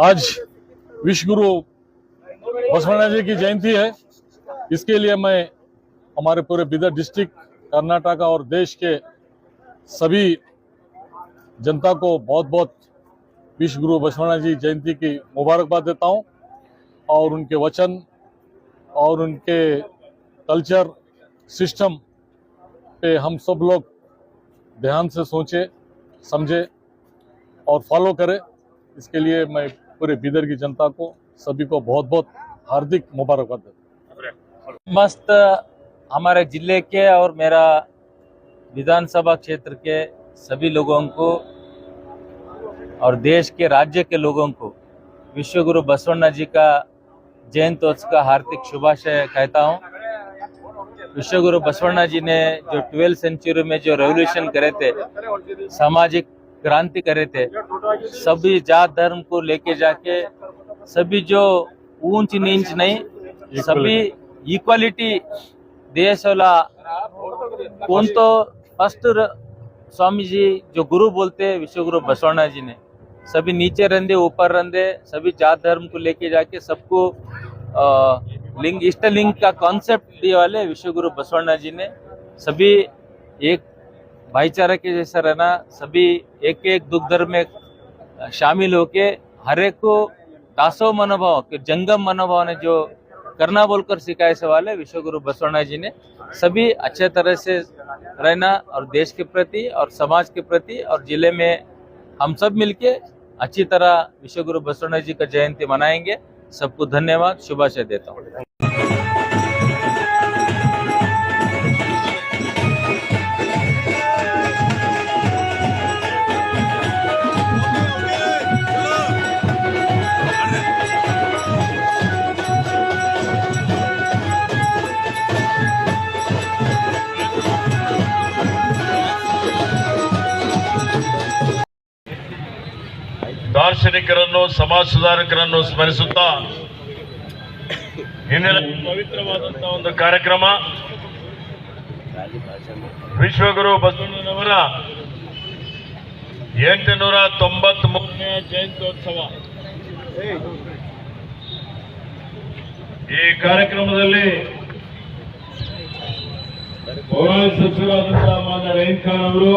आज विश्व गुरु बसवण्णा जी की जयंती है। इसके लिए मैं हमारे पूरे बीदर डिस्ट्रिक्ट, कर्नाटक और देश के सभी जनता को बहुत बहुत विश्व गुरु बसवण्णा जी जयंती की मुबारकबाद देता हूं। और उनके वचन और उनके कल्चर सिस्टम पे हम सब लोग ध्यान से सोचें, समझे और फॉलो करें। इसके लिए मैं पूरे बीदर की जनता को, सभी को बहुत बहुत हार्दिक मुबारकबाद देता हूं। मस्त हमारे जिले के और मेरा विधानसभा क्षेत्र के सभी लोगों को और देश के राज्य के लोगों को विश्व गुरु बसवण्णा जी का जयंत्योत्सव का हार्दिक शुभाशय कहता हूं। विश्व गुरु बसवण्णा जी ने जो 12वीं सेंचुरी में जो रेवोल्यूशन करे थे, सामाजिक क्रांति करे थे, सभी जात धर्म को लेके जाके सभी जो ऊंच नीच नहीं, सभी इक्वालिटी देश वाला कौन तो फर्स्ट स्वामी जी जो गुरु बोलते हैं विश्व गुरु बसवण्णा जी ने, सभी नीचे रहंदे ऊपर रहंदे, सभी जात धर्म को लेके जाके सबको लिंग इष्ट लिंग का कॉन्सेप्ट दिए वाले विश्व गुरु बसवण्णा जी ने सभी एक भाईचारा के जैसा रहना, सभी एक एक दुख दर्द में शामिल होके हर एक को दासो मनोभाव के जंगम मनोभाव ने जो करना बोलकर सिखाए सवाल विश्व गुरु बसवण्णा जी ने सभी अच्छे तरह से रहना और देश के प्रति और समाज के प्रति और जिले में हम सब मिलके अच्छी तरह विश्व गुरु बसवण्णा जी का जयंती मनाएंगे। सबको धन्यवाद, शुभाशय देता हूँ। ದಾರ್ಶನಿಕರನ್ನು, ಸಮಾಜ ಸುಧಾರಕರನ್ನು ಸ್ಮರಿಸುತ್ತಾ ಇಂದಿನ ಪವಿತ್ರವಾದಂತಹ ಒಂದು ಕಾರ್ಯಕ್ರಮ ವಿಶ್ವಗುರು ಬಸವಣ್ಣನವರ 893ನೇ ಜಯಂತ್ಯೋತ್ಸವ। ಈ ಕಾರ್ಯಕ್ರಮದಲ್ಲಿ ಪೌರಾಣಿಕ ಸಚಿವರಾದಂತಹ ಮಾನ್ಯ ರಹೀಂ ಖಾನ್ ಅವರು,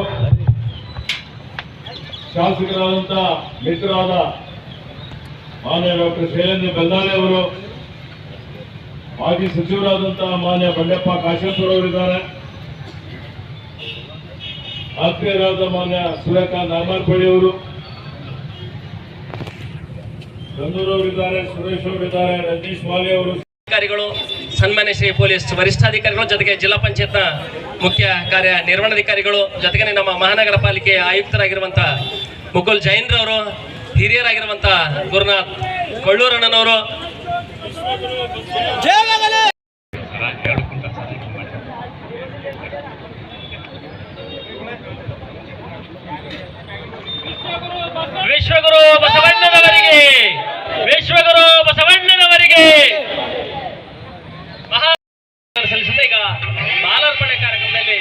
ಶಾಸಕರಾದಂತಹ ಮಿತ್ರರಾದ ಮಾನ್ಯ ಡಾಕ್ಟರ್ ಶೈಲೇಂದ್ರ ಬೆಲ್ದಾನೆ ಅವರು, ಮಾಜಿ ಸಚಿವರಾದಂತಹ ಮಾನ್ಯ ಬಂಡೆಪ್ಪ ಕಾಶೆಂಪುರ ಅವರಿದ್ದಾರೆ, ಆತ್ಮೀಯರಾದ ಮಾನ್ಯ ಸೂರ್ಯಕಾಂತ್ ನಾರ್ಮಾರ್ಪಳ್ಳಿ ಅವರು, ಚಂದೂರವರಿದ್ದಾರೆ, ಸುರೇಶ್ ಅವರಿದ್ದಾರೆ, ರಜನೀಶ್ ಮಾಲಿ ಅವರು, ಅಧಿಕಾರಿಗಳು, ಸನ್ಮಾನ್ಯ ಶ್ರೀ ಪೊಲೀಸ್ ವರಿಷ್ಠಾಧಿಕಾರಿಗಳು, ಜೊತೆಗೆ ಜಿಲ್ಲಾ ಪಂಚಾಯತ್ನ ಮುಖ್ಯ ಕಾರ್ಯನಿರ್ವಹಣಾಧಿಕಾರಿಗಳು, ಜೊತೆಗೆ ನಮ್ಮ ಮಹಾನಗರ ಪಾಲಿಕೆ ಆಯುಕ್ತರಾಗಿರುವಂತಹ ಮುಕುಲ್ ಜೈನ್ರ ಅವರು, ಹಿರಿಯರಾಗಿರುವಂತಹ ಗುರುನಾಥ್ ಕೊಳ್ಳೂರಣ್ಣನವರು, ವಿಶ್ವಗುರು ಬಸವಣ್ಣನವರಿಗೆ, ವಿಶ್ವಗುರು ಬಸವಣ್ಣನವರಿಗೆ ಸಲ್ಲಿಸುತ್ತೆ. ಈಗ ಮಾಲಾರ್ಪಣೆ ಕಾರ್ಯಕ್ರಮದಲ್ಲಿ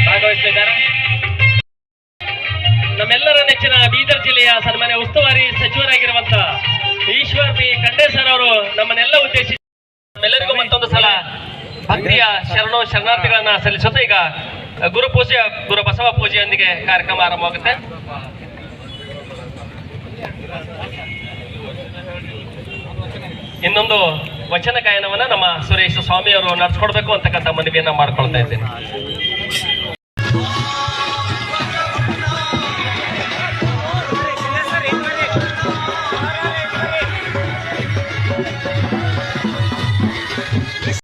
ಭಾಗವಹಿಸಲಿದ್ದಾರೆ ನಮ್ಮೆಲ್ಲರ ನೆಚ್ಚಿನ ಬೀದರ್ ಜಿಲ್ಲೆಯ ಸನ್ಮಾನ್ಯ ಉಸ್ತುವಾರಿ ಸಚಿವರಾಗಿರುವಂತಹ ಈಶ್ವರ್ ಬಿ ಖಂಡೆ ಸರ್ ಅವರು ನಮ್ಮನ್ನೆಲ್ಲ ಉದ್ದೇಶಿಸಿ ನಮ್ಮೆಲ್ಲರಿಗೂ ಮತ್ತೊಂದು ಸಲ ಭಕ್ತಿಯ ಶರಣಾರ್ಥಿಗಳನ್ನ ಸಲ್ಲಿಸುತ್ತೆ. ಈಗ ಗುರು ಪೂಜೆ, ಗುರು ಬಸವ ಪೂಜೆಯೊಂದಿಗೆ ಕಾರ್ಯಕ್ರಮ ಆರಂಭವಾಗುತ್ತೆ. ಇನ್ನೊಂದು ವಚನ ಗಾಯನವನ್ನ ನಮ್ಮ ಸುರೇಶ್ ಸ್ವಾಮಿ ಅವರು ನಡೆಸ್ಕೊಡ್ಬೇಕು ಅಂತಕ್ಕಂಥ ಮನವಿಯನ್ನ ಮಾಡ್ಕೊಳ್ತಾ ಇದ್ದೇನೆ.